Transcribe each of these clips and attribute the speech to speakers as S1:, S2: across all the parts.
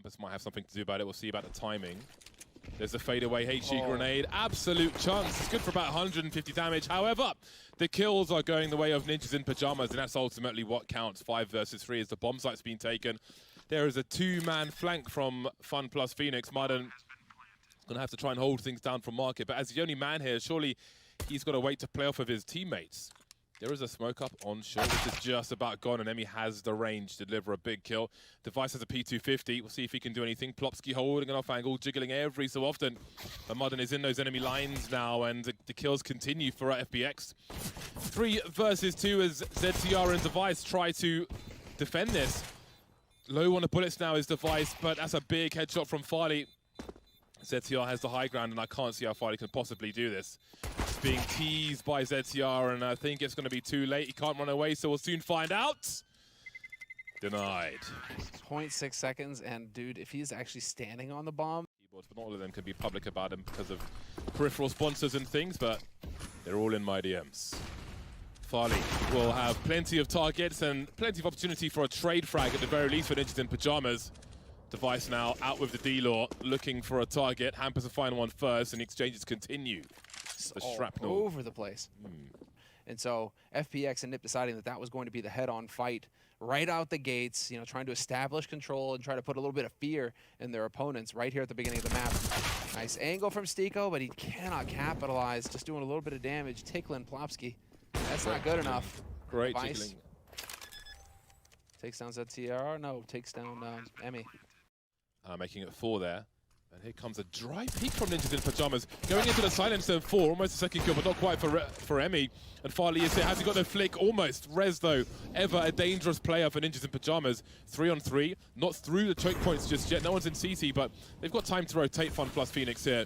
S1: Hampus might have something to do about it. We'll see about the timing. There's a fadeaway HE grenade. Absolute chunks. It's good for about 150 damage. However, the kills are going the way of ninjas in pajamas, and that's ultimately what counts. 5 versus 3 as the bomb site's been taken. There is a 2-man flank from FunPlus Phoenix. Martin going to have to try and hold things down from Market, but as the only man here, surely he's got to wait to play off of his teammates. There is a smoke up on short, which is just about gone, and Emmy has the range to deliver a big kill. Device has a P250. We'll see if he can do anything. Plopsky holding an off angle, jiggling every so often. But Modern is in those enemy lines now, and the kills continue for FPX. 3 versus 2 as ZCR and Device try to defend this. Low on the bullets now is Device, but that's a big headshot from Farley. ZCR has the high ground, and I can't see how Farley can possibly do this. It's being teased by ZCR, and I think it's going to be too late. He can't run away, so we'll soon find out. Denied.
S2: 0.6 seconds, and dude, if he's actually standing on the bomb.
S1: Keyboards, but not all of them can be public about him because of peripheral sponsors and things, but they're all in my DMs. Farley will have plenty of targets and plenty of opportunity for a trade frag at the very least for Ninjas in Pajamas. Device now out with the D-Law, looking for a target. Hampers the final one first, and the exchanges continue. The shrapnel
S2: all over the place. And so FPX and Nip deciding that that was going to be the head-on fight right out the gates, you know, trying to establish control and try to put a little bit of fear in their opponents right here at the beginning of the map. Nice angle from Stiko, but he cannot capitalize, just doing a little bit of damage. Tickling Plopsky. That's not good enough.
S1: Great
S2: Device
S1: tickling.
S2: takes down ZCR. No, takes down Emmy.
S1: Making it 4 there. And here comes a dry peek from Ninjas in Pajamas. Going into the silencer 4, almost a second kill, but not quite for Emmy. And Farley is here. Has he got the flick? Almost. Rez, though, ever a dangerous player for Ninjas in Pajamas. 3 on 3. Not through the choke points just yet. No one's in CT, but they've got time to rotate FunPlus Phoenix here.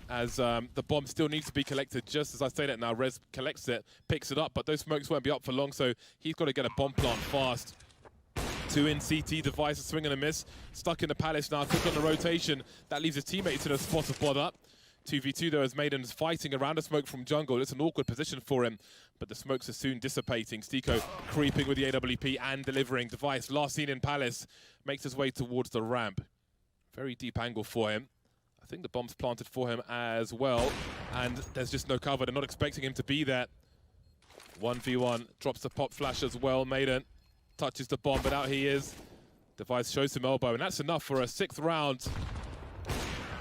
S1: As the bomb still needs to be collected. Just as I say that now, Rez collects it, picks it up, but those smokes won't be up for long, so he's got to get a bomb plant fast. 2 in CT, Device, a swing and a miss. Stuck in the Palace now, quick on the rotation. That leaves his teammates in a spot of bother. 2v2 though, as Maiden's fighting around the smoke from jungle. It's an awkward position for him, but the smokes are soon dissipating. Stiko creeping with the AWP and delivering. Device, last seen in Palace, makes his way towards the ramp. Very deep angle for him. I think the bomb's planted for him as well, and there's just no cover. They're not expecting him to be there. 1v1, drops the pop flash as well. Maiden touches the bomb, but out he is. Device shows some elbow, and that's enough for a 6th round.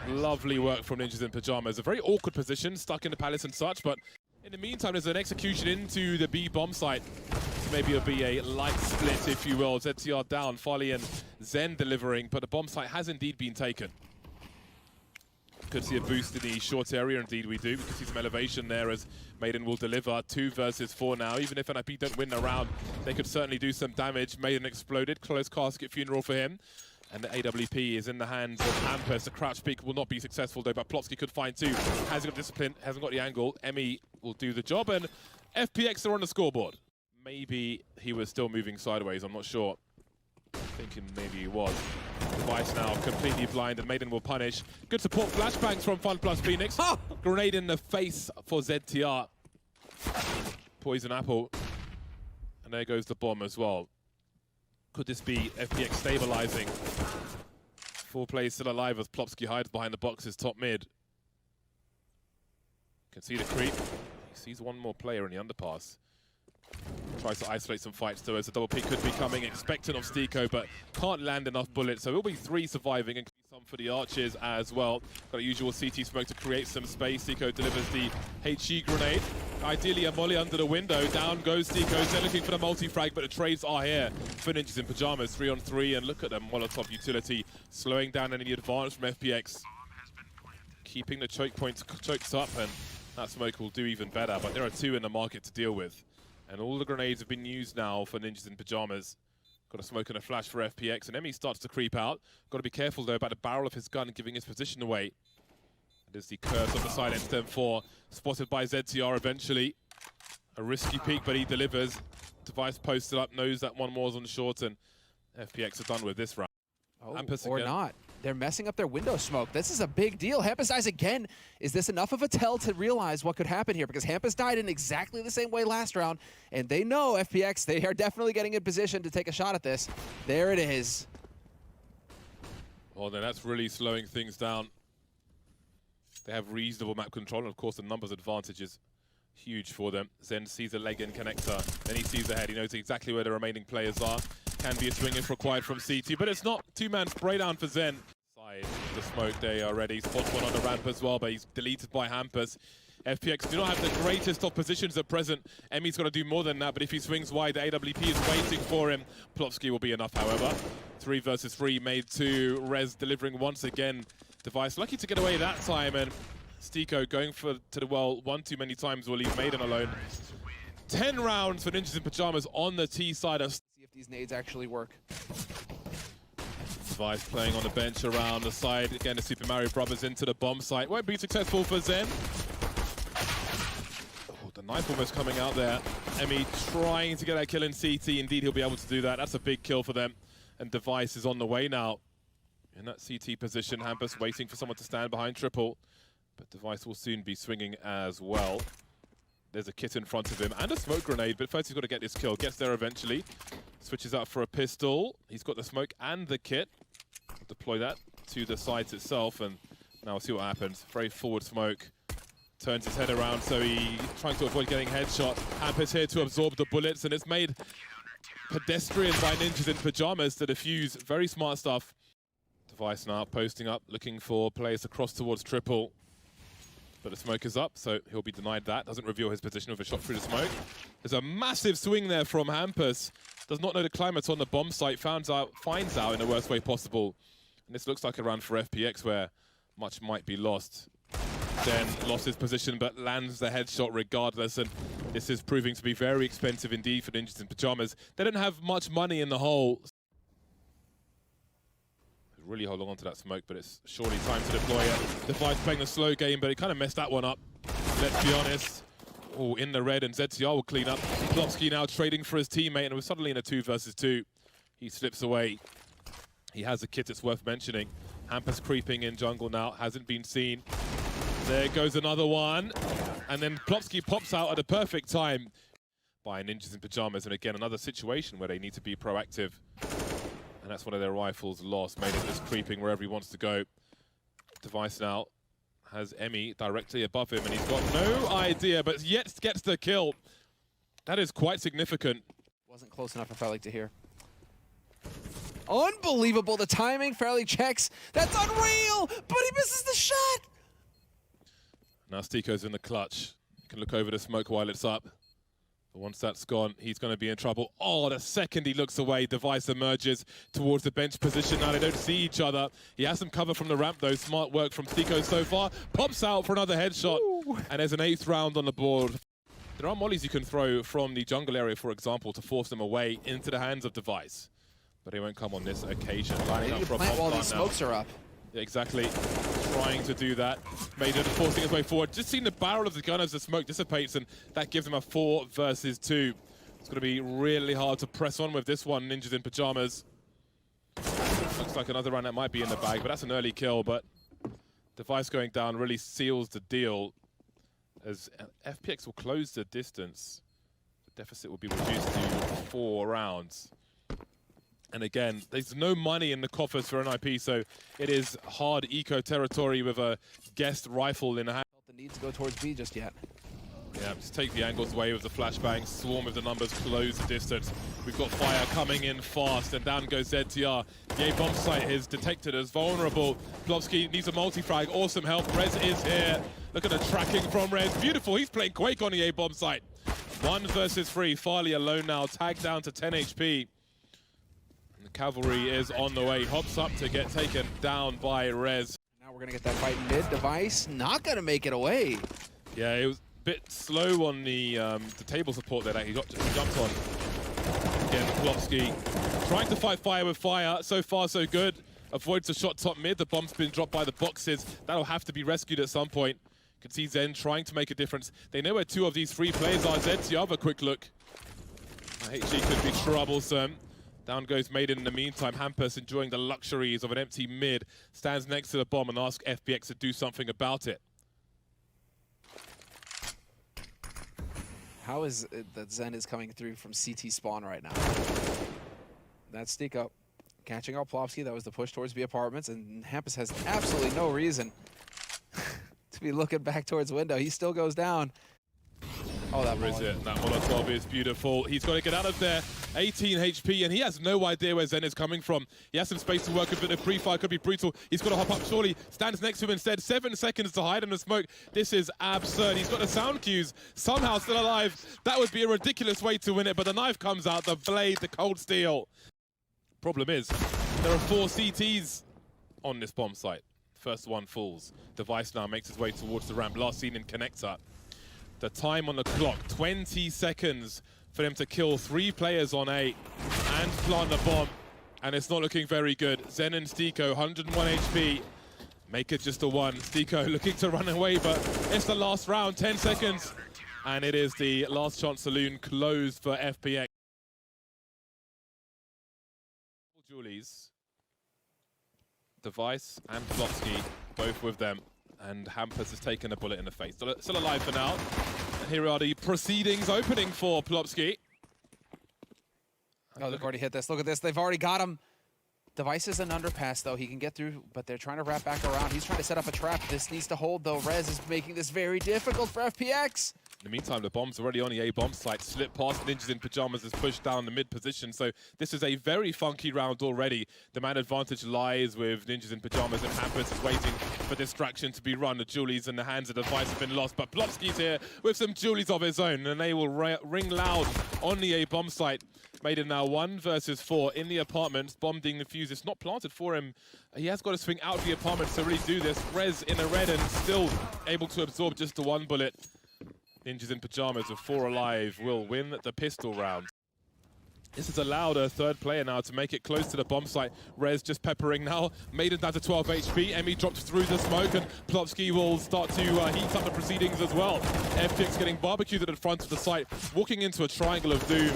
S1: Lovely work from Ninjas in Pajamas. A very awkward position, stuck in the Palace and such, but in the meantime, there's an execution into the B bomb site. Maybe it'll be a light split, if you will. ZCR down, Farley and Zen delivering, but the bomb site has indeed been taken. Could see a boost in the short area, indeed we do. We can see some elevation there as Maiden will deliver. 2 versus 4 now. Even if NIP don't win the round, they could certainly do some damage. Maiden exploded, close casket funeral for him. And the AWP is in the hands of Hampus. The crouch peek will not be successful though, but Plopsky could find 2. Hasn't got discipline, hasn't got the angle. Emmy will do the job, and FPX are on the scoreboard. Maybe he was still moving sideways, I'm not sure. Thinking maybe he was. Device now completely blind, and Maiden will punish. Good support flashbangs from FunPlus Phoenix. Grenade in the face for ZTR. Poison apple. And there goes the bomb as well. Could this be FPX stabilizing? 4 players still alive as Plopsky hides behind the boxes top mid. Can see the creep. He sees one more player in the underpass. Tries to isolate some fights though, as a double pick could be coming, expectant of Stiko, but can't land enough bullets. So it will be 3 surviving, and some for the Archers as well. Got a usual CT smoke to create some space. Stiko delivers the HE grenade. Ideally a molly under the window. Down goes Stiko. They're looking for the multi-frag, but the trades are here for Ninjas in Pajamas. 3 on 3, and look at the Molotov utility, slowing down any advance from FPX. Keeping the choke points choked up, and that smoke will do even better, but there are 2 in the market to deal with. And all the grenades have been used now for Ninjas in Pajamas. Got a smoke and a flash for FPX, and Emmy starts to creep out. Got to be careful though about the barrel of his gun giving his position away. There's the curse of the silence turn 4, spotted by ZCR eventually. A risky peek, but he delivers. Device posted up, knows that one more's on short, and FPX are done with this round.
S2: Oh, or not. They're messing up their window smoke. This is a big deal. Hampus dies again. Is this enough of a tell to realize what could happen here? Because Hampus died in exactly the same way last round, and they know FPX, they are definitely getting in position to take a shot at this. There it is.
S1: Well, then that's really slowing things down. They have reasonable map control, and of course the numbers advantage is huge for them. Zen sees a leg in connector, then he sees ahead. He knows exactly where the remaining players are. Can be a swing if required from CT, but it's not. Two-man spray down for Zen. Side the smoke, they are ready. Spots one on the ramp as well, but he's deleted by Hampus. FPX do not have the greatest of positions at present. Emmy's got to do more than that, but if he swings wide, the AWP is waiting for him. Plopsky will be enough, however. 3 versus 3 made 2. Rez delivering once again. Device lucky to get away that time, and Stiko going to the well one too many times will leave Maiden alone. 10 rounds for Ninjas in Pajamas on the T side. See
S2: if these nades actually work.
S1: Device playing on the bench around the side. Again, the Super Mario Brothers into the bomb site. Won't be successful for Zen. Oh, the knife almost coming out there. Emmy trying to get that kill in CT. Indeed, he'll be able to do that. That's a big kill for them. And Device is on the way now. In that CT position, Hampus waiting for someone to stand behind triple. But Device will soon be swinging as well. There's a kit in front of him and a smoke grenade, but first he's got to get this kill. Gets there eventually. Switches out for a pistol. He's got the smoke and the kit. Deploy that to the site itself, and now we'll see what happens. Very forward smoke. Turns his head around, so he's trying to avoid getting headshot. Hampus here to absorb the bullets, and it's made pedestrian by Ninjas in Pajamas to defuse. Very smart stuff. Device now posting up, looking for players across towards triple. But the smoke is up, so he'll be denied that. Doesn't reveal his position with a shot through the smoke. There's a massive swing there from Hampus. Does not know the climate on the bomb site. Finds out in the worst way possible. And this looks like a round for FPX where much might be lost. Then lost his position, but lands the headshot regardless. And this is proving to be very expensive indeed for Ninjas in Pajamas. They don't have much money in the hole. Really holding on to that smoke, but it's surely time to deploy it. Device playing the slow game, but he kind of messed that one up. Let's be honest. Oh, in the red, and ZTR will clean up. Plopsky now trading for his teammate, and we're suddenly in a 2 versus 2. He slips away. He has a kit, it's worth mentioning. Hampus creeping in jungle now, hasn't been seen. There goes another one. And then Plopsky pops out at the perfect time by Ninjas in Pajamas. And again, another situation where they need to be proactive. And that's one of their rifles lost. Made it just creeping wherever he wants to go. Device now has Emmy directly above him, and he's got no idea, but yet gets the kill. That is quite significant.
S2: Wasn't close enough, I felt like to hear. Unbelievable, the timing fairly checks. That's unreal, but he misses the shot.
S1: Now Stiko's in the clutch. You can look over the smoke while it's up. But once that's gone, he's going to be in trouble. Oh, the second he looks away, Device emerges towards the bench position. Now they don't see each other. He has some cover from the ramp, though. Smart work from Stiko so far. Pops out for another headshot. Ooh. And there's an 8th round on the board. There are mollies you can throw from the jungle area, for example, to force them away into the hands of Device. But they won't come on this occasion.
S2: Lining up for a plant while these smokes are up.
S1: Yeah, exactly. Trying to do that. Maiden forcing his way forward. Just seeing the barrel of the gun as the smoke dissipates, and that gives him a 4 versus 2. It's going to be really hard to press on with this one, Ninjas in Pajamas. Looks like another round that might be in the bag, but that's an early kill. But Device going down really seals the deal, as FPX will close the distance. The deficit will be reduced to 4 rounds. And again, there's no money in the coffers for NIP, so it is hard eco territory with a guest rifle in hand.
S2: The need to go towards B just yet.
S1: Yeah, just take the angles away with the flashbang, swarm with the numbers, close the distance. We've got fire coming in fast, and down goes ZTR. The A bomb site is detected as vulnerable. Plopsky needs a multi-frag, awesome help. Rez is here. Look at the tracking from Rez. Beautiful, he's playing Quake on the A bomb site. 1 versus 3, Farley alone now, tagged down to 10 HP. The cavalry is on the way, hops up to get taken down by Rez.
S2: Now we're gonna get that fight mid. Device not gonna make it away.
S1: Yeah, it was a bit slow on the table support there that he jumped on. Again, Plopsky trying to fight fire with fire. So far, so good. Avoids a shot top mid. The bomb's been dropped by the boxes. That'll have to be rescued at some point. You can see Zen trying to make a difference. They know where 2 of these 3 players are. Zen, have a quick look. HG could be troublesome. Down goes Maiden in the meantime. Hampus enjoying the luxuries of an empty mid. Stands next to the bomb and asks FPX to do something about it.
S2: How is it that Zen is coming through from CT spawn right now? That's Stiko. catching out Plopsky. That was the push towards B apartments, and Hampus has absolutely no reason to be looking back towards window. He still goes down. Oh, that
S1: Where is it? That Molotov is beautiful. He's got to get out of there. 18 HP, and he has no idea where Zen is coming from. He has some space to work with, but the pre-fire could be brutal. He's got to hop up, surely. Stands next to him instead. 7 seconds to hide in the smoke. This is absurd. He's got the sound cues. Somehow still alive. That would be a ridiculous way to win it, but the knife comes out. The blade, the cold steel. Problem is, there are 4 CTs on this bomb site. First one falls. Device now makes his way towards the ramp. Last seen in connector. The time on the clock, 20 seconds for them to kill 3 players on A and plant the bomb. And it's not looking very good. Zen and Stiko, 101 HP. Make it just a 1. Stiko looking to run away, but it's the last round, 10 seconds. And it is the last chance saloon closed for FPX. Julies, Device and Plopsky, both with them. And Hampus has taken a bullet in the face. Still alive for now. And here are the proceedings opening for Plopsky.
S2: Oh, they've already hit this. Look at this. They've already got him. Device is an underpass, though. He can get through, but they're trying to wrap back around. He's trying to set up a trap. This needs to hold, though. Rez is making this very difficult for FPX.
S1: In the meantime, the bomb's already on the A bomb site. Slip past Ninjas in Pajamas is pushed down the mid position. So this is a very funky round already. The man advantage lies with Ninjas in Pajamas, and Hampus is waiting for distraction to be run. The Julies in the hands of Device have been lost, but Plopsky's here with some Julies of his own, and they will ring loud on the A bomb site. Made it now 1 versus 4 in the apartments. Bomb being defused. It's not planted for him. He has got to swing out of the apartments to really do this. Rez in the red and still able to absorb just the 1 bullet. Ninjas in Pajamas with 4 alive will win the pistol round. This has allowed a 3rd player now to make it close to the bomb site. Rez just peppering now. Maiden down to 12 HP. Emmy dropped through the smoke, and Plopsky will start to heat up the proceedings as well. FPX getting barbecued at the front of the site, walking into a triangle of doom.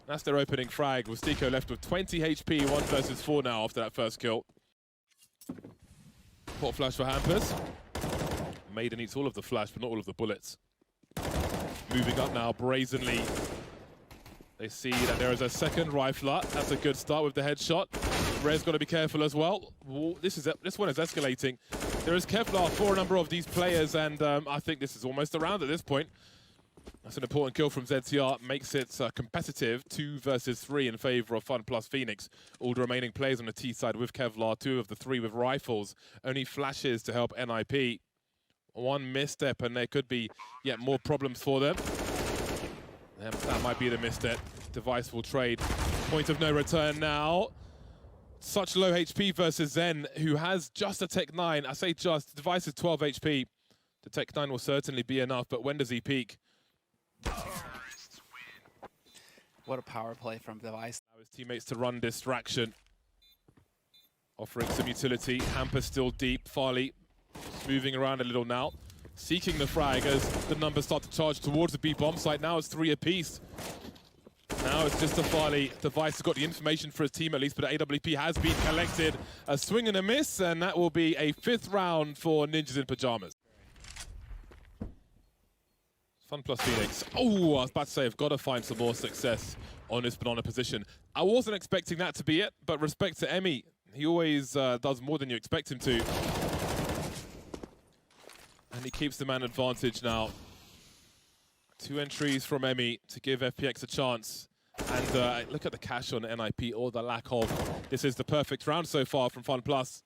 S1: That's their opening frag, with Stiko left with 20 HP, 1 versus 4 now after that first kill. Port flash for Hampus. Maiden eats all of the flash, but not all of the bullets. Moving up now, brazenly. They see that there is a 2nd rifler. That's a good start with the headshot. Rez got to be careful as well. This one is escalating. There is Kevlar for a number of these players, and I think this is almost a round at this point. That's an important kill from ZTR, makes it competitive, 2 versus 3 in favor of FunPlus Phoenix. All the remaining players on the T side with Kevlar, 2 of the 3 with rifles. Only flashes to help NIP. 1 misstep and there could be yet more problems for them. That might be the misstep. Device will trade. Point of no return now. Such low HP versus Zen, who has just a Tech 9. I say just, Device is 12 HP. The Tech 9 will certainly be enough, but when does he peak?
S2: What a power play from Device.
S1: Now his teammates to run distraction. Offering some utility. Hampus still deep. Farley moving around a little now. Seeking the frag as the numbers start to charge towards the B bomb site. Now it's 3 apiece. Now it's just a Farley. Device has got the information for his team at least, but AWP has been collected. A swing and a miss, and that will be a 5th round for Ninjas in Pajamas. FunPlus Phoenix. Oh, I was about to say, I've got to find some more success on this banana position. I wasn't expecting that to be it, but respect to Emmy. He always does more than you expect him to. And he keeps the man advantage now. 2 entries from Emmy to give FPX a chance. And look at the cash on NIP, or the lack of. This is the perfect round so far from FunPlus.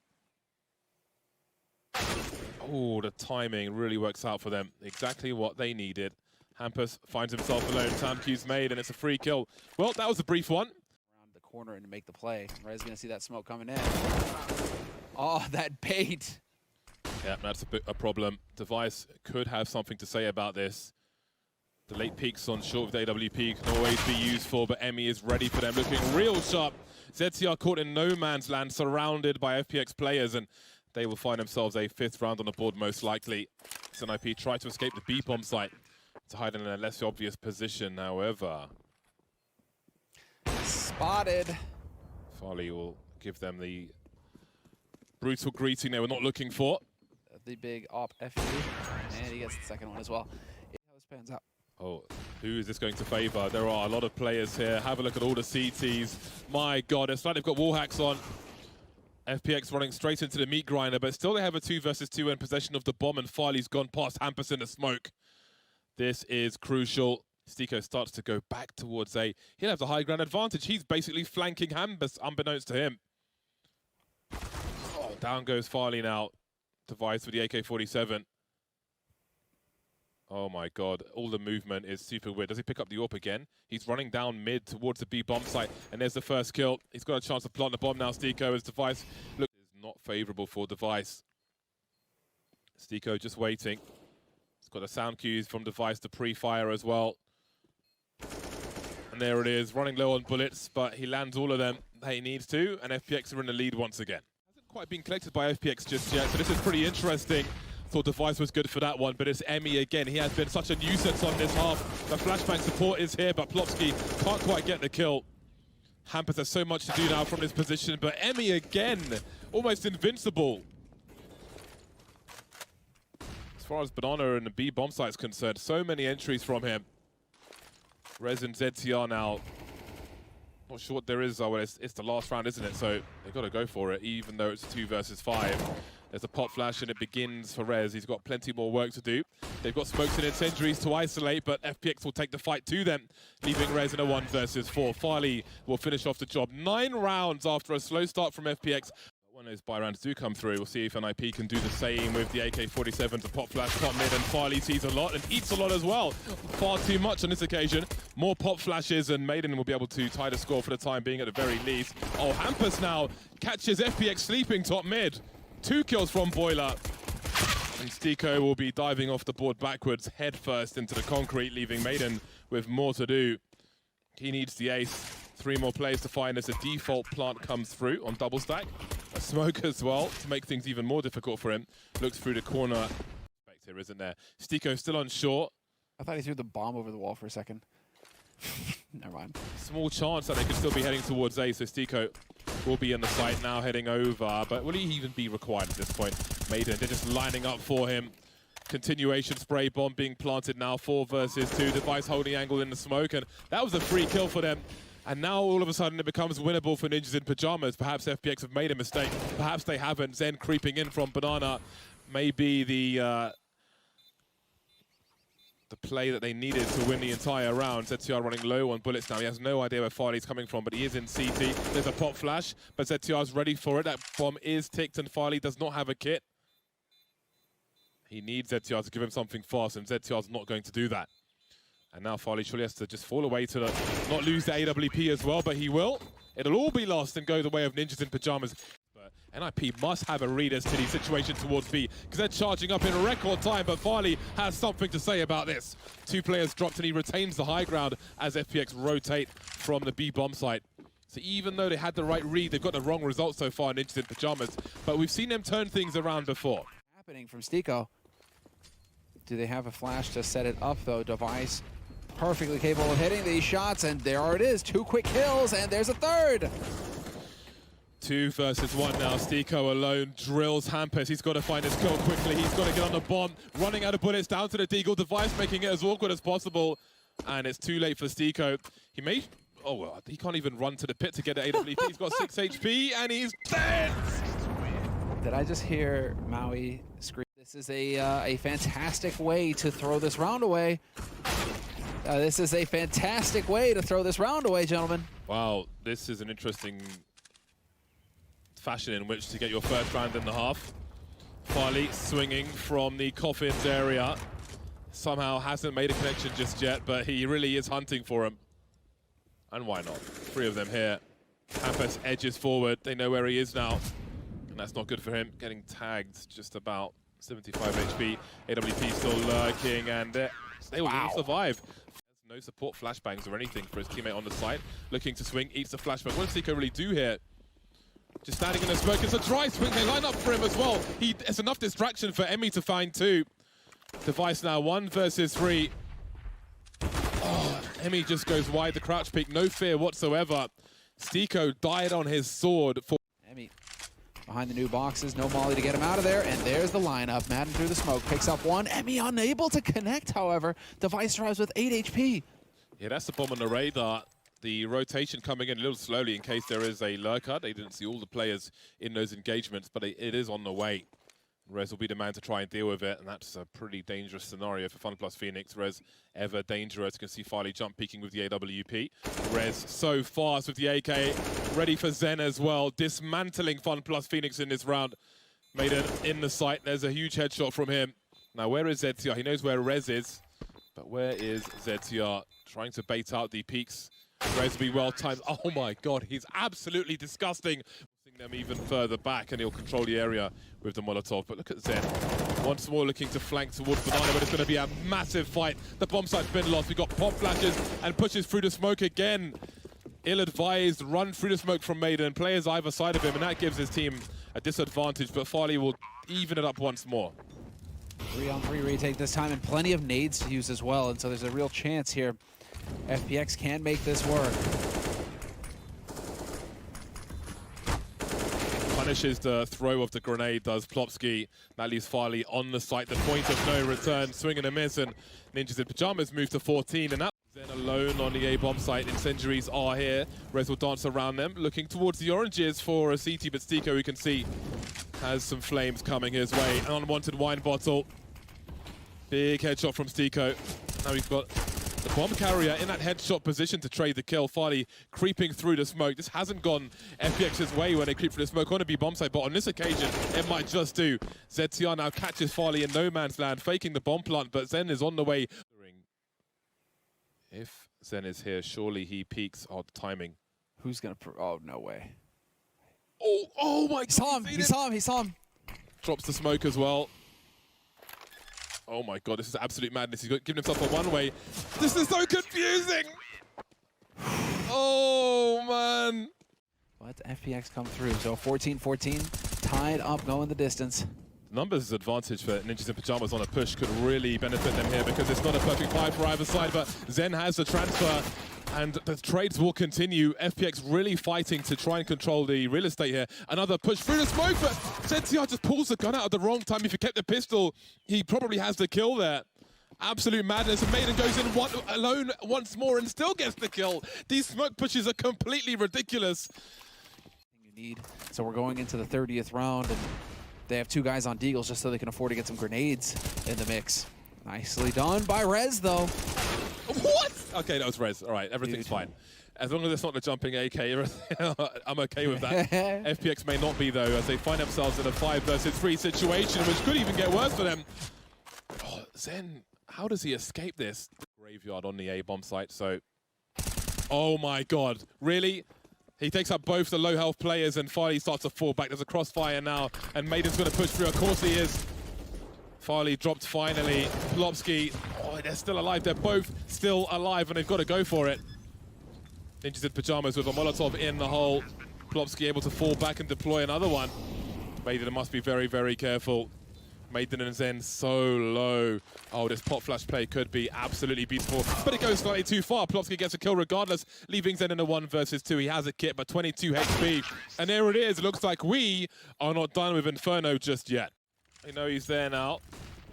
S1: Oh, the timing really works out for them. Exactly what they needed. Hampus finds himself alone. Time cue's made, and it's a free kill. Well, that was a brief one.
S2: Around the corner and make the play. Rez gonna see that smoke coming in. Oh, that bait.
S1: Yeah, that's a problem. Device could have something to say about this. The late peaks on short with AWP can always be useful, but Emmy is ready for them, looking real sharp. ZTR caught in no man's land, surrounded by FPX players, and they will find themselves a 5th round on the board most likely. NIP try to escape the B bomb site to hide in a less obvious position, however.
S2: Spotted.
S1: Farley will give them the brutal greeting they were not looking for.
S2: The big op FU, and he gets the 2nd one as well. How this pans out.
S1: Oh, who is this going to favor? There are a lot of players here. Have a look at all the CTs. My God, it's like they've got wall hacks on. FPX running straight into the meat grinder, but still they have a 2 versus 2 in possession of the bomb, and Farley's gone past Hampus in the smoke. This is crucial. Stiko starts to go back towards A. He'll have the high ground advantage. He's basically flanking Hampus, unbeknownst to him. Oh, down goes Farley now. Device with the AK-47. Oh my God, all the movement is super weird. Does he pick up the AWP again? He's running down mid towards the B bomb site, and there's the first kill. He's got a chance to plant the bomb now, Stiko, as Device look is not favorable for Device. Stiko just waiting. He's got the sound cues from Device to pre-fire as well. And there it is, running low on bullets, but he lands all of them that he needs to, and FPX are in the lead once again. Hasn't quite been collected by FPX just yet, so this is pretty interesting. Thought Device was good for that one, but it's Emmy again. He has been such a nuisance on this half. The flashbang support is here, but Plopsky can't quite get the kill. Hampus has so much to do now from his position, but Emmy again, almost invincible. As far as Banana and the B bomb site is concerned, so many entries from him. Rez and ZTR now. Not sure what there is, though. It's the last round, isn't it? So they've got to go for it, even though it's 2 versus 5. There's a pop flash and it begins for Rez. He's got plenty more work to do. They've got smokes and incendiaries to isolate, but FPX will take the fight to them, leaving Rez in a 1 versus 4. Farley will finish off the job. 9 rounds after a slow start from FPX. When those buy rounds do come through, we'll see if NIP can do the same with the AK-47 to pop flash, top mid, and Farley sees a lot and eats a lot as well. Far too much on this occasion. More pop flashes, and Maiden will be able to tie the score for the time being at the very least. Oh, Hampus now catches FPX sleeping top mid. 2 kills from Boiler. And Stiko will be diving off the board backwards, head first into the concrete, leaving Maiden with more to do. He needs the ace. 3 more players to find as a default plant comes through on double stack. A smoke as well to make things even more difficult for him. Looks through the corner. Here, isn't there? Stiko still on short.
S2: I thought he threw the bomb over the wall for a second. Never mind.
S1: Small chance that they could still be heading towards A, so Stiko will be in the site now, heading over. But will he even be required at this point? Maiden, they're just lining up for him. Continuation spray bomb being planted now, 4 versus 2. Device holding angle in the smoke, and that was a free kill for them. And now all of a sudden it becomes winnable for Ninjas in Pajamas. Perhaps FPX have made a mistake. Perhaps they haven't. Zen creeping in from Banana may be the play that they needed to win the entire round. ZTR running low on bullets now. He has no idea where Farley's coming from, but he is in CT. There's a pop flash, but ZTR's ready for it. That bomb is ticked, and Farley does not have a kit. He needs ZTR to give him something fast, and ZTR's not going to do that. And now Farley surely has to just fall away to not lose the AWP as well, but he will. It'll all be lost and go the way of Ninjas in Pajamas. But NIP must have a read as to the situation towards B, because they're charging up in record time, but Farley has something to say about this. 2 players dropped and he retains the high ground as FPX rotate from the B bomb site. So even though they had the right read, they've got the wrong result so far in Ninjas in Pajamas, but we've seen them turn things around before.
S2: Happening from Stiko. Do they have a flash to set it up though? Device perfectly capable of hitting these shots, and there it is. 2 quick kills, and there's a 3rd.
S1: 2 versus 1 now. Stiko alone drills Hampus. He's got to find his kill quickly. He's got to get on the bomb. Running out of bullets down to the Deagle. Device making it as awkward as possible. And it's too late for Stiko. He may... Oh, well, he can't even run to the pit to get the AWP. He's got 6 HP, and he's dead!
S2: Did I just hear Maui scream? This is a fantastic way to throw this round away. This is a fantastic way to throw this round away, gentlemen.
S1: Wow, this is an interesting fashion in which to get your first round in the half. Farley swinging from the coffins area. Somehow hasn't made a connection just yet, but he really is hunting for him. And why not? 3 of them here. Hampus edges forward. They know where he is now. And that's not good for him. Getting tagged just about 75 HP. AWP still lurking, and they will survive. There's no support flashbangs or anything for his teammate on the side. Looking to swing, eats the flashbang. What does Stiko really do here? Just standing in the smoke. It's a dry swing. They line up for him as well. It's enough distraction for Emmy to find 2. Device now 1 versus 3. Oh, Emmy just goes wide the crouch peak. No fear whatsoever. Stiko died on his sword for...
S2: Emmy behind the new boxes. No molly to get him out of there, and there's the lineup. Madden through the smoke, picks up one. Emmy unable to connect, however. Device arrives with 8 HP.
S1: Yeah, that's the bomb on the radar. The rotation coming in a little slowly in case there is a lurker. They didn't see all the players in those engagements, but it is on the way. Rez will be the man to try and deal with it, and that's a pretty dangerous scenario for FunPlus Phoenix. Rez, ever dangerous. You can see Farley jump peeking with the AWP. Rez so fast with the AK, ready for Zen as well. Dismantling FunPlus Phoenix in this round. Maiden in the sight. There's a huge headshot from him. Now, where is ZTR? He knows where Rez is, but where is ZTR? Trying to bait out the peaks. Rez will be well timed. Oh my God, he's absolutely disgusting. Them even further back, and he'll control the area with the Molotov. But look at Zen. Once more looking to flank towards Banana, but it's going to be a massive fight. The bomb site's been lost. We've got pop flashes and pushes through the smoke again. Ill-advised run through the smoke from Maiden. Players either side of him, and that gives his team a disadvantage. But Farley will even it up once more.
S2: 3-on-3 retake this time, and plenty of nades to use as well. And so there's a real chance here. FPX can make this work.
S1: Punishes the throw of the grenade, does Plopsky. That leaves Farley on the site. The point of no return, swing and a miss, and Ninjas in Pajamas move to 14. And that then alone on the A-bomb site. Incendiaries are here. Rez will dance around them, looking towards the oranges for a CT, but Stiko, we can see, has some flames coming his way. An unwanted wine bottle. Big headshot from Stiko. Now we've got the bomb carrier in that headshot position to trade the kill. Farley creeping through the smoke. This hasn't gone FPX's way when they creep through the smoke on a B bomb site, but on this occasion, it might just do. ZTR now catches Farley in no man's land, faking the bomb plant, but Zen is on the way. If Zen is here, surely he peaks. Oh, the timing.
S2: Who's gonna? Oh, no way.
S1: Oh my God.
S2: He saw him.
S1: Drops the smoke as well. Oh my God, this is absolute madness. He's giving himself a one-way. This is so confusing. Oh, man.
S2: Let FPX come through. So 14-14, tied up, going the distance.
S1: Numbers advantage for Ninjas in Pajamas on a push could really benefit them here because it's not a perfect fight for either side, but Zen has the transfer. And the trades will continue. FPX really fighting to try and control the real estate here. Another push through the smoke, but ZTR just pulls the gun out at the wrong time. If he kept the pistol, he probably has the kill there. Absolute madness. And Maiden goes in alone once more and still gets the kill. These smoke pushes are completely ridiculous.
S2: You need. So we're going into the 30th round, and they have 2 guys on Deagles just so they can afford to get some grenades in the mix. Nicely done by Rez, though.
S1: What? Okay, that was Rez. All right, everything's fine. As long as it's not the jumping AK, I'm okay with that. FPX may not be, though, as they find themselves in a 5 versus 3 situation, which could even get worse for them. Oh, Zen, how does he escape this? Graveyard on the A-bomb site, so... Oh my God, really? He takes up both the low health players and Farley starts to fall back. There's a crossfire now, and Maiden's going to push through. Of course he is. Farley dropped finally. Plopsky, oh, they're still alive. They're both still alive, and they've got to go for it. Ninjas in Pajamas with a Molotov in the hole. Plopsky able to fall back and deploy another one. Maiden must be very, very careful. Maiden and Zen so low. Oh, this pop flash play could be absolutely beautiful, but it goes slightly too far. Plopsky gets a kill regardless, leaving Zen in a 1 versus 2. He has a kit, but 22 HP. And there it is. It looks like we are not done with Inferno just yet. You know he's there now.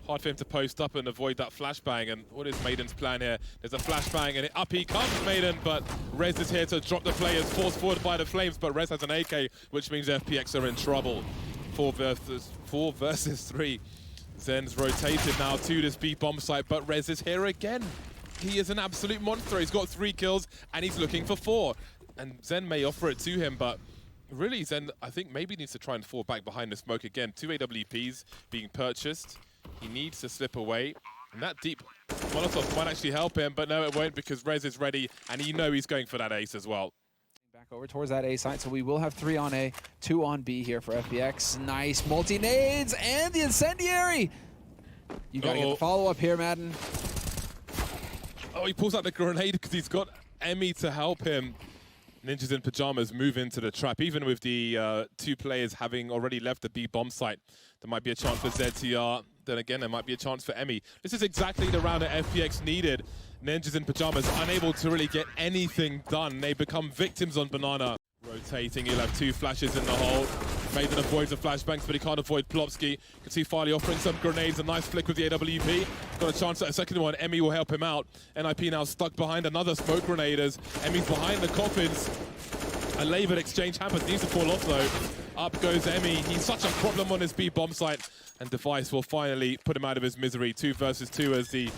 S1: Hard for him to post up and avoid that flashbang. And what is Maiden's plan here? There's a flashbang, and up he comes, Maiden. But Rez is here to drop the players, forced forward by the flames. But Rez has an AK, which means FPX are in trouble. 4 versus 3. Zen's rotated now to this B bomb site, but Rez is here again. He is an absolute monster. He's got 3 kills, and he's looking for 4. And Zen may offer it to him, but really, Zen, I think maybe needs to try and fall back behind the smoke again. 2 AWPs being purchased. He needs to slip away. And that deep Molotov might actually help him, but no, it won't because Rez is ready, and you know he's going for that ace as well.
S2: Back over towards that A site, so we will have 3 on A, 2 on B here for FPX. Nice multi-nades and the incendiary. You got to get the follow-up here, Madden.
S1: Oh, he pulls out the grenade because he's got Emmy to help him. Ninjas in Pajamas move into the trap. Even with the 2 players having already left the B bomb site, there might be a chance for ZTR. Then again, there might be a chance for Emmy. This is exactly the round that FPX needed. Ninjas in Pajamas unable to really get anything done. They become victims on Banana. Rotating, he'll have 2 flashes in the hole. Maiden avoids the flashbangs, but he can't avoid Plopsky. You can see Farley offering some grenades, a nice flick with the AWP. Got a chance at a second one. Emmy will help him out. NIP now stuck behind another smoke grenade as Emmy's behind the coffins. A laboured exchange happens, needs to fall off though. Up goes Emmy. He's such a problem on his B bomb site. And Device will finally put him out of his misery. 2 versus 2 as the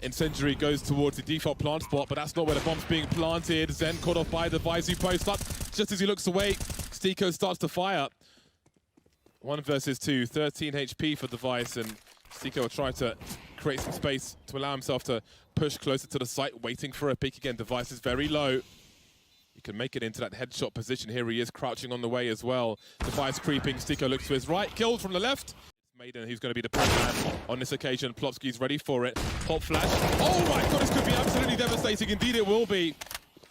S1: incendiary goes towards the default plant spot, but that's not where the bomb's being planted. Zen caught off by Device, who posts up. Just as he looks away, Stiko starts to fire. 1 versus 2, 13 HP for Device, and Stiko will try to create some space to allow himself to push closer to the site, waiting for a peek again. Device is very low. He can make it into that headshot position. Here he is, crouching on the way as well. Device creeping, Stiko looks to his right, killed from the left. Maiden, who's going to be the press man on this occasion. Plopsky's ready for it. Pop flash. Oh my god, this could be absolutely devastating. Indeed it will be.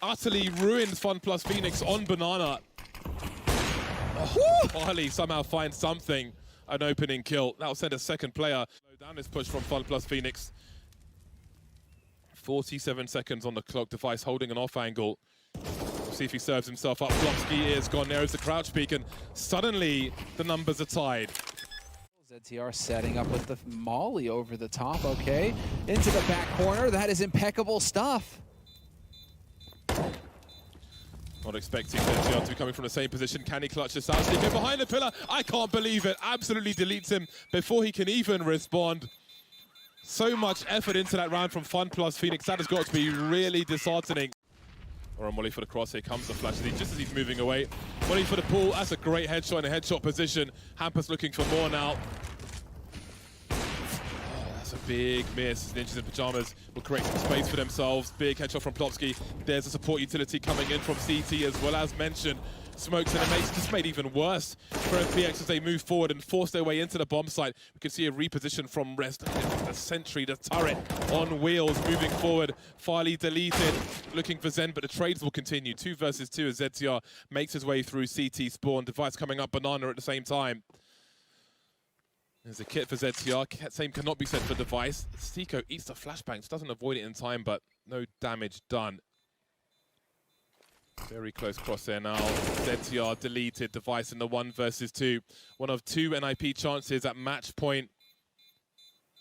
S1: Utterly ruins FunPlus Phoenix on Banana. Oh, Farley somehow finds something. An opening kill. That'll send a second player. Slow down this push from FunPlus Phoenix. 47 seconds on the clock. Device holding an off angle. We'll see if he serves himself up. Plopsky is gone. There is the crouch peak, and suddenly the numbers are tied.
S2: ZTR setting up with the molly over the top, okay. Into the back corner, that is impeccable stuff.
S1: Not expecting ZTR to be coming from the same position. Can he clutch this out? Stiko behind the pillar. I can't believe it. Absolutely deletes him before he can even respond. So much effort into that round from FunPlus Phoenix. That has got to be really disheartening. Or a molly for the cross. Here comes the flash just as he's moving away. Molly for the pull. That's a great headshot in a headshot position. Hampus looking for more now. That's a big miss. Ninjas in pajamas will create some space for themselves. Big headshot from Plopsky. There's a support utility coming in from CT as well, as mentioned. Smokes, and it makes this made even worse for FPX as they move forward and force their way into the bomb site. We can see a reposition from Rest. The sentry, the turret on wheels moving forward. Farley deleted, looking for Zen, but the trades will continue. 2 versus 2 as ZTR makes his way through CT spawn. Device coming up Banana at the same time. There's a kit for ZTR. Same cannot be said for Device. Stiko eats the flashbangs, doesn't avoid it in time, but no damage done. Very close cross there now. ZTR deleted. Device in the 1 versus 2. One of 2 NIP chances at match point.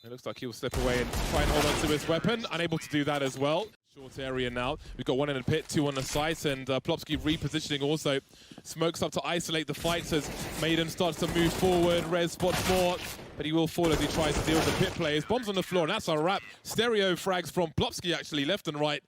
S1: It looks like he'll slip away and try and hold on to his weapon. Unable to do that as well. Short area now. We've got 1 in the pit, 2 on the site, and Plopsky repositioning also. Smokes up to isolate the fights as Maiden starts to move forward. Rez spots more, but he will fall as he tries to deal with the pit players. Bombs on the floor, and that's a wrap. Stereo frags from Plopsky actually, left and right.